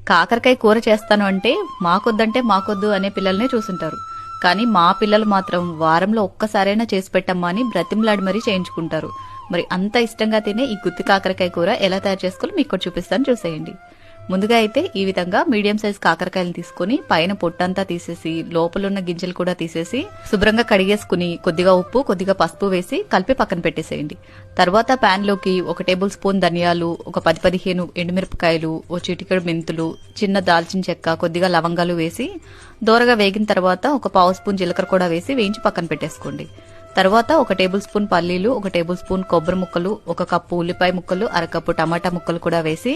కాకరకాయ కూర చేస్తాను అంటే మాకొద్దంటే మాకొద్దు అనే పిల్లల్నే చూసుంటారు. కానీ మా పిల్లలు మాత్రం వారంలో ఒక్కసారైనా చేసి పెట్టమ్మా అని బ్రతిమలాడి మరీ చేయించుకుంటారు. మరి అంత ఇష్టంగా తినే ఈ గుత్తి కాకరకాయ కూర ఎలా తయారు చేసుకోవాలో మీకు చూపిస్తాను, చూసేయండి. ముందుగా అయితే ఈ విధంగా మీడియం సైజ్ కాకరకాయలు తీసుకుని పైన పొట్టంతా తీసేసి లోపలున్న గింజలు కూడా తీసేసి శుభ్రంగా కడిగేసుకుని కొద్దిగా ఉప్పు కొద్దిగా పసుపు వేసి కలిపి పక్కన పెట్టేసేయండి. తర్వాత పాన్ లోకి 1 టేబుల్ స్పూన్ ధనియాలు, ఒక 10-15 ఎండుమిరపకాయలు, ఓ చిటికెడు మెంతులు, చిన్న దాల్చిన చెక్క, కొద్దిగా లవంగాలు వేసి దోరగా వేగిన తర్వాత 1 పావు స్పూన్ జీలకర్ర కూడా వేసి వేయించి పక్కన పెట్టేసుకోండి. తర్వాత 1 టేబుల్ స్పూన్ పల్లీలు, 1 టేబుల్ స్పూన్ కొబ్బరి ముక్కలు, 1 కప్పు ఉల్లిపాయ ముక్కలు, 1/2 కప్పు టమాటా ముక్కలు కూడా వేసి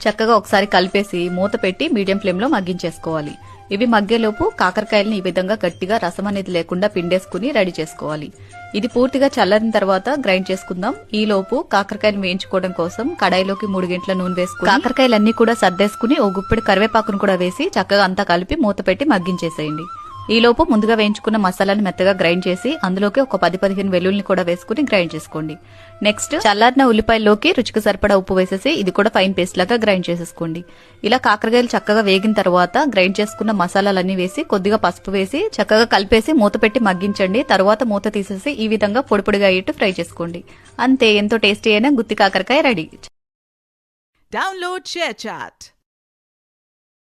చక్కగా ఒకసారి కలిపేసి మూత పెట్టి మీడియం ఫ్లేమ్ లో మగ్గించేసుకోవాలి. ఇవి మగ్గేలోపు కాకరకాయలని ఈ విధంగా గట్టిగా రసం అనేది లేకుండా పిండేసుకుని రెడీ చేసుకోవాలి. ఇది పూర్తిగా చల్లారిన తర్వాత గ్రైండ్ చేసుకుందాం. ఈ లోపు కాకరకాయలు వేయించుకోవడం కోసం కడాయిలోకి 3 గంటల నూనె వేసుకుని కాకరకాయలన్నీ కూడా సర్దేసుకుని ఓ గుప్పెడు కరివేపాకును కూడా వేసి చక్కగా అంతా కలిపి మూత పెట్టి మగ్గించేసేయండి. ఈ లోపు ముందుగా వేయించుకున్న మసాలాని మెత్తగా గ్రైండ్ చేసి అందులోకి ఒక 10-15 వెల్లుల్ని కూడా వేసుకుని గ్రైండ్ చేసుకోండి. నెక్స్ట్ చల్లారిన ఉల్లిపాయల్లోకి రుచికి సరిపడా ఉప్పు వేసేసి ఇది కూడా ఫైన్ పేస్ట్ లాగా గ్రైండ్ చేసేసుకోండి. ఇలా కాకరకాయలు చక్కగా వేగిన తర్వాత గ్రైండ్ చేసుకున్న మసాలాలన్నీ వేసి కొద్దిగా పసుపు వేసి చక్కగా కలిపేసి మూత పెట్టి మగ్గించండి. తర్వాత మూత తీసేసి ఈ విధంగా పొడి పొడిగా అయ్యేట్టు ఫ్రై చేసుకోండి. అంతే, ఎంతో టేస్టీ అయిన గుత్తి కాకరకాయ రెడీ. Download ShareChat.